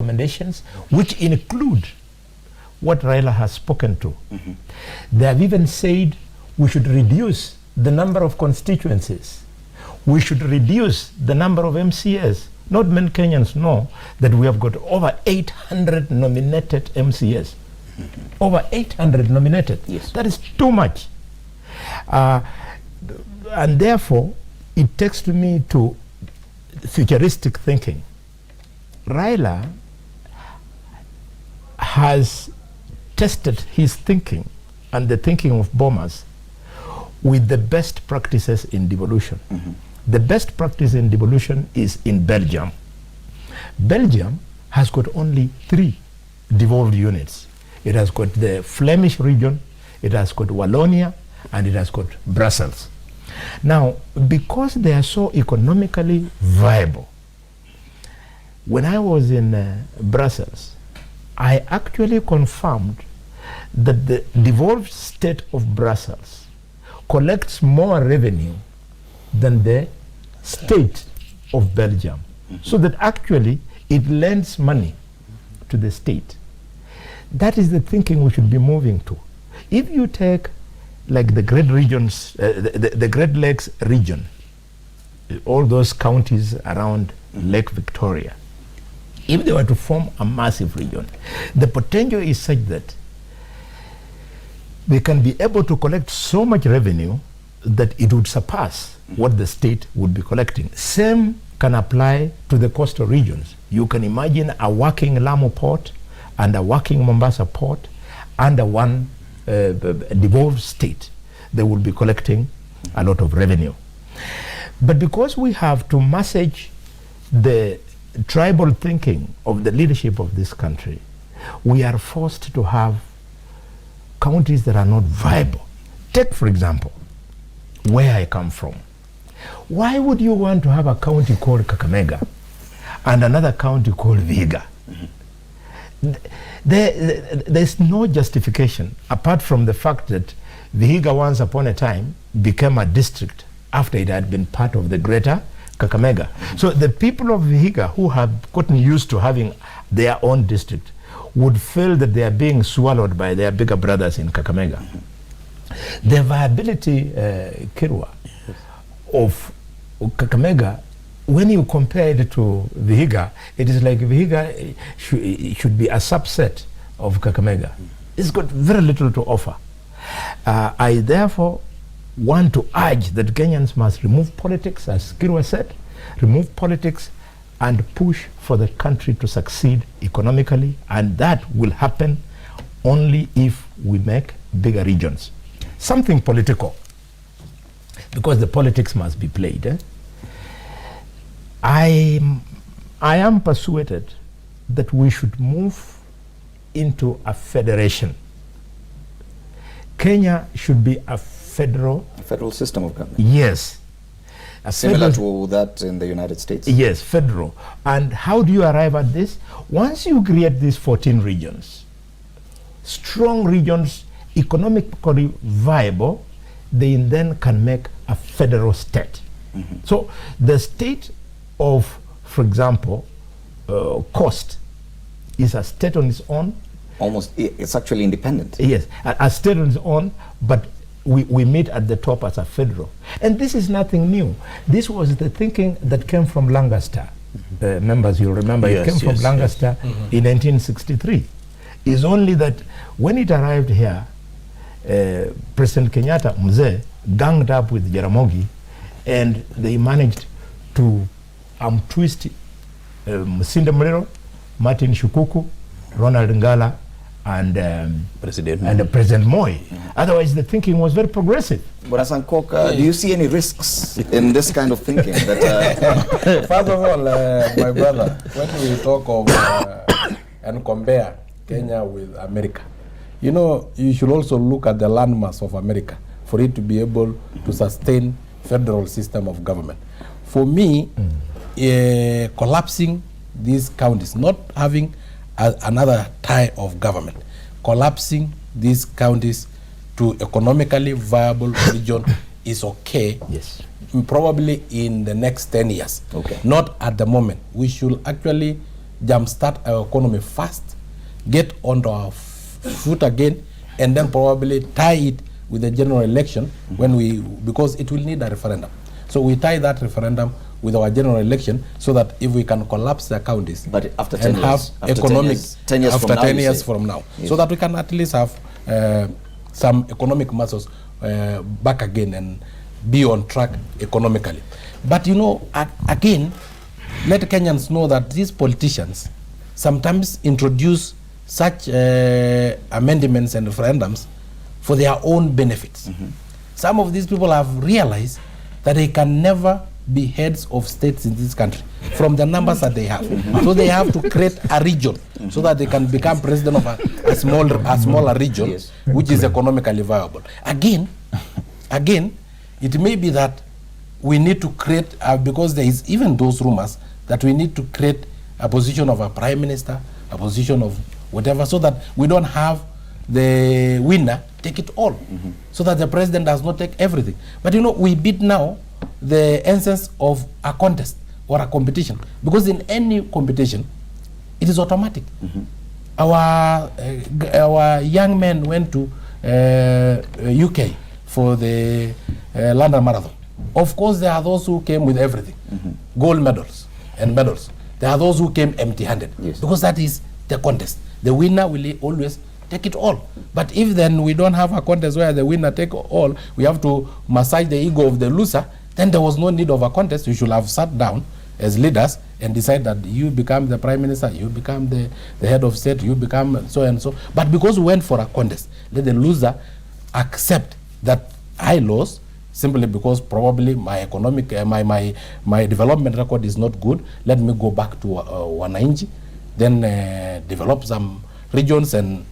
recommendations, which include what Raila has spoken to. They have even said we should reduce the number of constituencies. We should reduce the number of MCAs. Not many Kenyans know that we have got over 800 nominated MCAs. Over 800 nominated. Yes. That is too much. And therefore, it takes me to futuristic thinking. Raila has tested his thinking and the thinking of bombers with the best practices in devolution. The best practice in devolution is in Belgium. Belgium has got only 3 devolved units. It has got the Flemish region, it has got Wallonia, and it has got Brussels. Now, because they are so economically viable, when I was in Brussels, I actually confirmed that the devolved state of Brussels collects more revenue than the state of Belgium. So that actually it lends money to the state. That is the thinking we should be moving to. If you take like the Great Regions, the Great Lakes region, all those counties around Lake Victoria, if they were to form a massive region, the potential is such that they can be able to collect so much revenue that it would surpass what the state would be collecting. Same can apply to the coastal regions. You can imagine a working Lamu port and a working Mombasa port under one devolved state. They will be collecting a lot of revenue. But because we have to massage the tribal thinking of the leadership of this country, we are forced to have counties that are not viable. Take, for example, where I come from. Why would you want to have a county called Kakamega and another county called Vihiga? There's no justification apart from the fact that Vihiga once upon a time became a district after it had been part of the greater Kakamega. So the people of Vihiga who have gotten used to having their own district would feel that they are being swallowed by their bigger brothers in Kakamega. The viability, Kirwa, of Kakamega, when you compare it to Vihiga, it is like Vihiga should be a subset of Kakamega. It's got very little to offer. I therefore want to urge that Kenyans must remove politics, as Kirwa said, remove politics and push for the country to succeed economically, and that will happen only if we make bigger regions. Something political, because the politics must be played. I am persuaded that we should move into a federation. Kenya should be a federal system of government. Yes. Similar to that in the United States. Yes, federal. And how do you arrive at this? Once you create these 14 regions, strong regions, economically viable, they then can make a federal state. So the state of, for example, Coast is a state on its own. Almost, it's actually independent. Yes, a state on its own, but we meet at the top as a federal. And this is nothing new. This was the thinking that came from Lancaster. Members, you remember, it came from Lancaster in 1963. It's only that when it arrived here, President Kenyatta, Mzee, ganged up with Jaramogi, and they managed to twist Musinda Muliro, Martin Shukuku, Ronald Ngala, and President Moi. Otherwise, the thinking was very progressive. But as Ankoka, do you see any risks in this kind of thinking? First of all, my brother, when we talk of and compare Kenya with America, you know, you should also look at the landmass of America for it to be able to sustain federal system of government. For me, collapsing these counties, not having another tie of government, collapsing these counties to economically viable region is okay. Yes. Probably in the next 10 years. Okay. Not at the moment. We should actually jumpstart our economy fast, get onto our foot again, and then probably tie it with the general election because it will need a referendum. So we tie that referendum with our general election so that if we can collapse the counties, but after 10 and years, have economic 10 years after from now, 10 years from now, yes. So that we can at least have some economic muscles back again and be on track economically. But you know, again, let Kenyans know that these politicians sometimes introduce such amendments and referendums for their own benefits. Some of these people have realized that they can never be heads of states in this country from the numbers that they have. So they have to create a region so that they can become president of a smaller region, yes, which is economically viable. Again, it may be that we need to create, because there is even those rumors that we need to create a position of a prime minister, a position of whatever, so that we don't have the winner take it all, so that the president does not take everything. But you know, we beat now the essence of a contest or a competition, because in any competition it is automatic. Our young men went to UK for the London Marathon. Of course, there are those who came with everything, gold medals and medals. There are those who came empty-handed, yes, because that is the contest. The winner will always take it all. But if then we don't have a contest where the winner take all, we have to massage the ego of the loser, then there was no need of a contest. We should have sat down as leaders and decide that you become the prime minister, you become the head of state, you become so and so. But because we went for a contest, let the loser accept that I lost simply because probably my economic, my development record is not good. Let me go back to Wananchi, then develop some regions and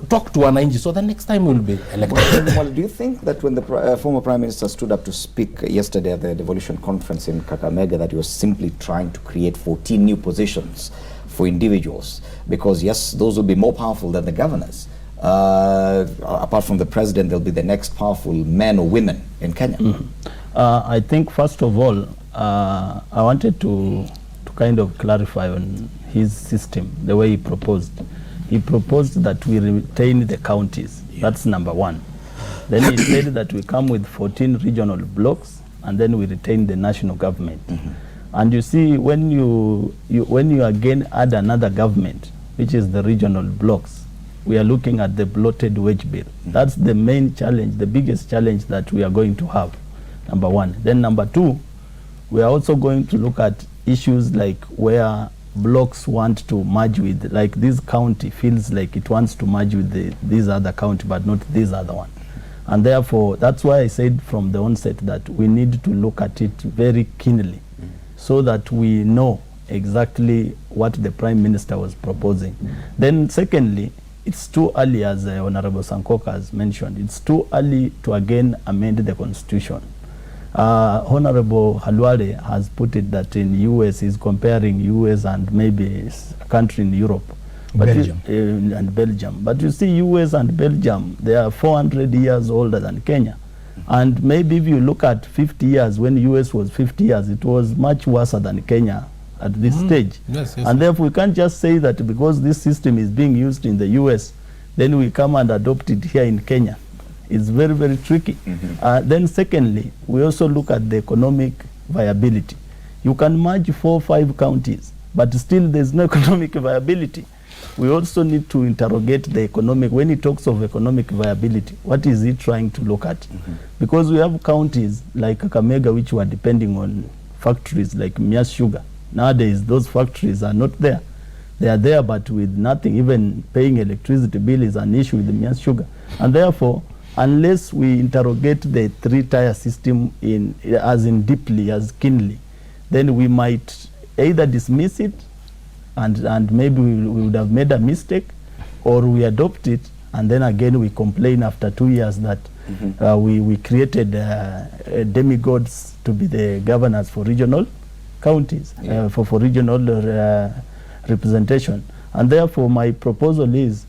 talk to Wananchi, so the next time we'll be elected. Well, do you think that when the former Prime Minister stood up to speak yesterday at the Devolution conference in Kakamega, that he was simply trying to create 14 new positions for individuals? Because yes, those will be more powerful than the governors. Apart from the president, there'll be the next powerful men or women in Kenya. I think first of all, I wanted to kind of clarify on his system, the way he proposed. He proposed that we retain the counties. Yeah. That's number one. Then he said that we come with 14 regional blocks, and then we retain the national government. And you see, when you again add another government, which is the regional blocks, we are looking at the bloated wage bill. That's the main challenge, the biggest challenge that we are going to have, number one. Then number two, we are also going to look at issues like where blocks want to merge with, like this county feels like it wants to merge with this other county, but not this other one. And therefore, that's why I said from the onset that we need to look at it very keenly, so that we know exactly what the Prime Minister was proposing. Then secondly, it's too early, as Honorable Sankoka has mentioned, it's too early to again amend the Constitution. Honorable Halwale has put it that in US is comparing US and maybe a country in Europe, but Belgium. And Belgium. But you see, US and Belgium, they are 400 years older than Kenya. And maybe if you look at 50 years, when US was 50 years, it was much worse than Kenya at this stage. Yes, and therefore, we can't just say that because this system is being used in the US, then we come and adopt it here in Kenya. It's very, very tricky. Then secondly, we also look at the economic viability. You can merge 4 or 5 counties, but still there's no economic viability. We also need to interrogate the economic, when he talks of economic viability, what is he trying to look at? Because we have counties like Kakamega, which were depending on factories like Mias Sugar. Nowadays, those factories are not there. They are there, but with nothing. Even paying electricity bill is an issue with the Mias Sugar. And therefore, unless we interrogate the 3-tier system as deeply, as keenly, then we might either dismiss it and maybe we would have made a mistake, or we adopt it and then again we complain after 2 years that we created demigods to be the governors for regional counties, for regional representation. And therefore my proposal is,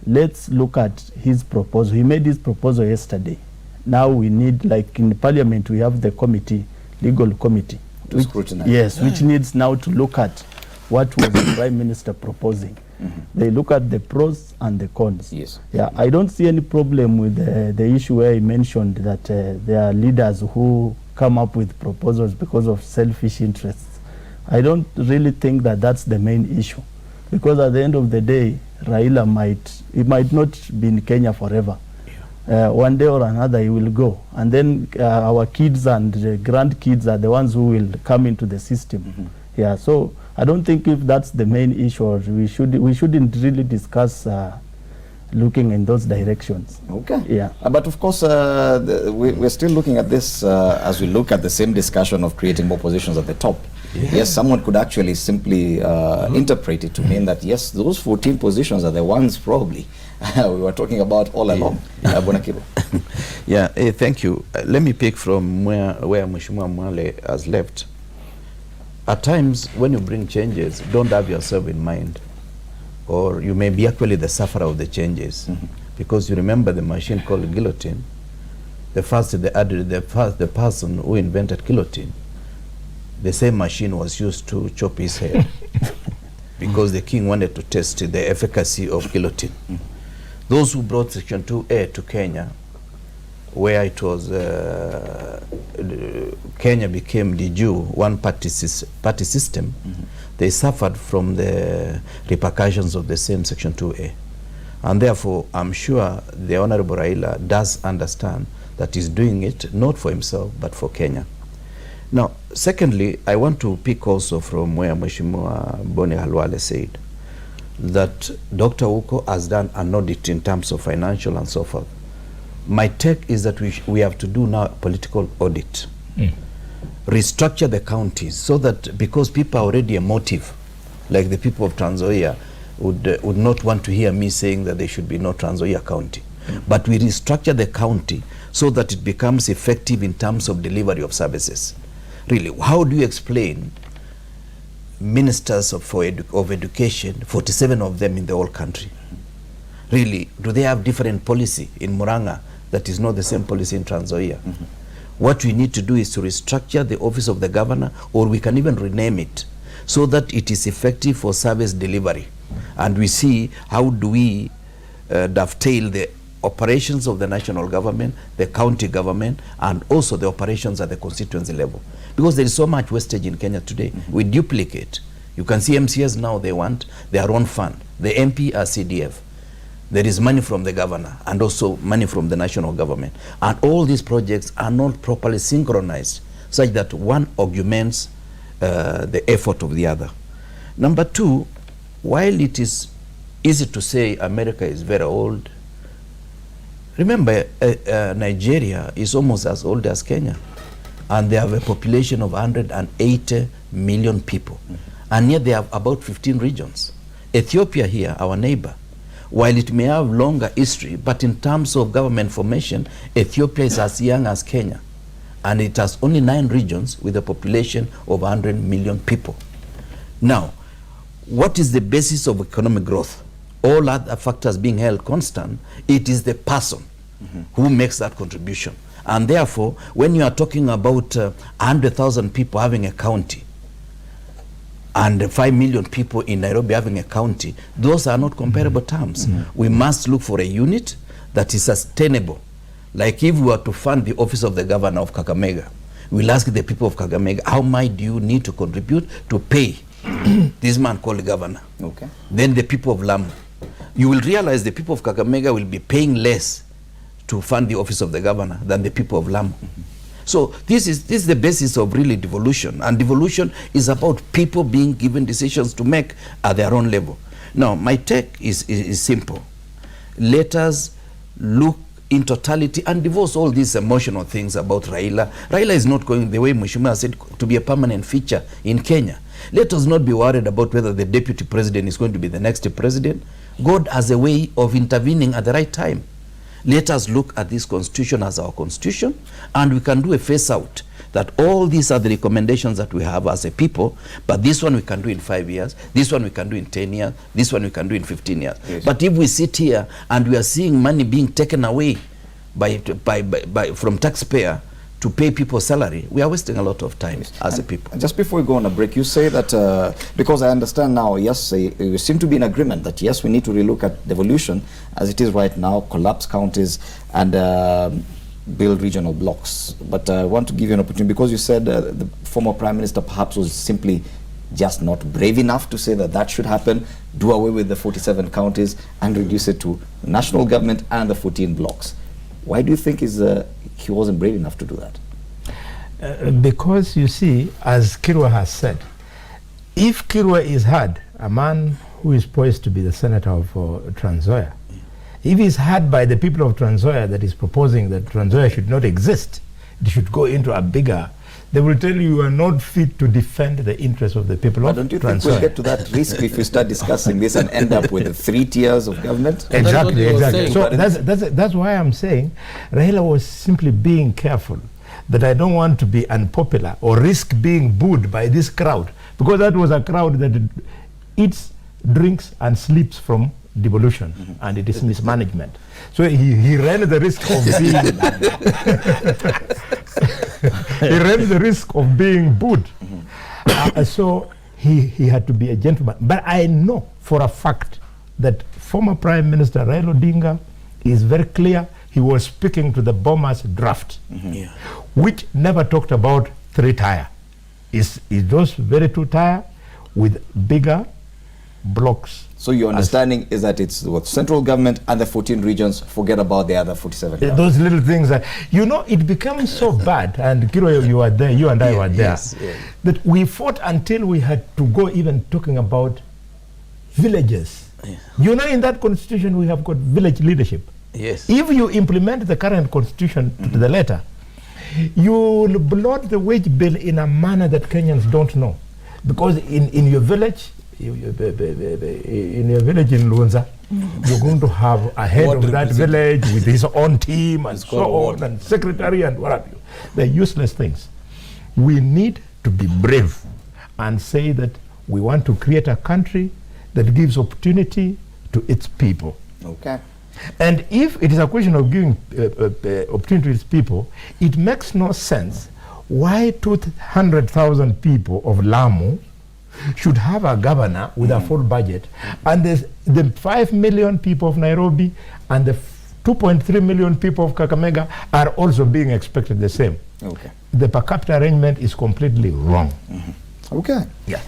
let's look at his proposal. He made his proposal yesterday. Now we need, like in Parliament, we have the committee, legal committee, to scrutinize. Yes, which needs now to look at what was the Prime Minister proposing. They look at the pros and the cons. Yes. Yeah, I don't see any problem with the issue where he mentioned that there are leaders who come up with proposals because of selfish interests. I don't really think that that's the main issue, because at the end of the day, Raila might not be in Kenya forever. One day or another he will go, and then our kids and grandkids are the ones who will come into the system. Yeah, so I don't think if that's the main issue, or we shouldn't really discuss looking in those directions. Okay. Yeah. But of course, we're still looking at this as we look at the same discussion of creating more positions at the top. Yes, someone could actually simply interpret it to mean that, yes, those 14 positions are the ones probably we were talking about all along. Yeah, thank you. Let me pick from where Mheshimiwa Mwale has left. At times, when you bring changes, don't have yourself in mind, or you may be actually the sufferer of the changes, because you remember the machine called guillotine. The person who invented guillotine, the same machine was used to chop his head because the king wanted to test the efficacy of guillotine. Those who brought Section 2A to Kenya, where it was Kenya became the Jew one-party system, they suffered from the repercussions of the same Section 2A. And therefore, I'm sure the Honorable Raila does understand that he's doing it not for himself, but for Kenya. Now, secondly, I want to pick also from where Mheshimiwa Boni Halwale said that Dr. Uko has done an audit in terms of financial and so forth. My take is that we have to do now a political audit. Restructure the counties so that, because people are already emotive, like the people of Trans Nzoia would not want to hear me saying that there should be no Trans Nzoia county. But we restructure the county so that it becomes effective in terms of delivery of services. Really, how do you explain ministers of education, 47 of them in the whole country? Really, do they have different policy in Muranga that is not the same policy in Trans Nzoia? What we need to do is to restructure the office of the governor, or we can even rename it, so that it is effective for service delivery. And we see how do we dovetail the operations of the national government, the county government, and also the operations at the constituency level. Because there is so much wastage in Kenya today. We duplicate. You can see MCS now, they want their own fund. The MP are CDF. There is money from the governor and also money from the national government. And all these projects are not properly synchronized, such that one augments the effort of the other. Number two, while it is easy to say America is very old, remember Nigeria is almost as old as Kenya, and they have a population of 180 million people. And yet they have about 15 regions. Ethiopia here, our neighbor, while it may have longer history, but in terms of government formation, Ethiopia is as young as Kenya. And it has only 9 regions with a population of 100 million people. Now, what is the basis of economic growth? All other factors being held constant, it is the person who makes that contribution. And therefore, when you are talking about 100,000 people having a county, and 5 million people in Nairobi having a county, those are not comparable terms. We must look for a unit that is sustainable. Like if we were to fund the office of the governor of Kakamega, we'll ask the people of Kakamega, how much do you need to contribute to pay this man called the governor? Okay. Then the people of Lamu. You will realize the people of Kakamega will be paying less to fund the office of the governor than the people of Lamu. So this is the basis of really devolution, and devolution is about people being given decisions to make at their own level. Now, my take is simple. Let us look in totality and divorce all these emotional things about Raila. Raila is not going, the way Mheshimiwa said, to be a permanent feature in Kenya. Let us not be worried about whether the deputy president is going to be the next president. God has a way of intervening at the right time. Let us look at this constitution as our constitution, and we can do a face out that all these are the recommendations that we have as a people, but this one we can do in 5 years, this one we can do in 10 years, this one we can do in 15 years. Yes. But if we sit here and we are seeing money being taken away from taxpayer to pay people salary, we are wasting a lot of time as a people. Just before we go on a break, you say that, because I understand now, yes, you seem to be in agreement that yes, we need to relook at devolution as it is right now, collapse counties and build regional blocks. But I want to give you an opportunity, because you said the former Prime Minister perhaps was simply just not brave enough to say that that should happen, do away with the 47 counties and reduce it to national government and the 14 blocks. Why do you think he wasn't brave enough to do that? Because you see, as Kirwa has said, if Kirwa is heard, a man who is poised to be the senator of Trans Nzoia, if he's heard by the people of Trans Nzoia that is proposing that Trans Nzoia should not exist, it should go into a bigger, they will tell you are not fit to defend the interests of the people of Trans Nzoia. Don't you think we'll get to that risk if we start discussing this and end up with 3 tiers of government? Exactly, exactly. So that's why I'm saying Raila was simply being careful that I don't want to be unpopular or risk being booed by this crowd, because that was a crowd that eats, drinks and sleeps from devolution, and it is mismanagement. So he ran the risk of being he ran the risk of being booed. So he had to be a gentleman. But I know for a fact that former Prime Minister Raila Odinga is very clear. He was speaking to the Bomas draft, which never talked about 3-tier. Is those very 2-tier with bigger blocks. So your understanding is that it's the central government and the 14 regions, forget about the other 47. Those little things that, you know, it becomes so bad, and Kiro, you were there, you and I were there, that we fought until we had to go even talking about villages. You know, in that constitution we have got village leadership. Yes. If you implement the current constitution to the letter, you will bloat the wage bill in a manner that Kenyans don't know. Because in your village, in Luanza, you're going to have a head of that village with his own team and so on, and secretary and what have you. They're useless things. We need to be brave and say that we want to create a country that gives opportunity to its people. Okay. And if it is a question of giving opportunity to its people, it makes no sense why 200,000 people of Lamu should have a governor with a full budget, and the 5 million people of Nairobi and the 2.3 million people of Kakamega are also being expected the same. Okay. The per capita arrangement is completely wrong. Okay. Yeah.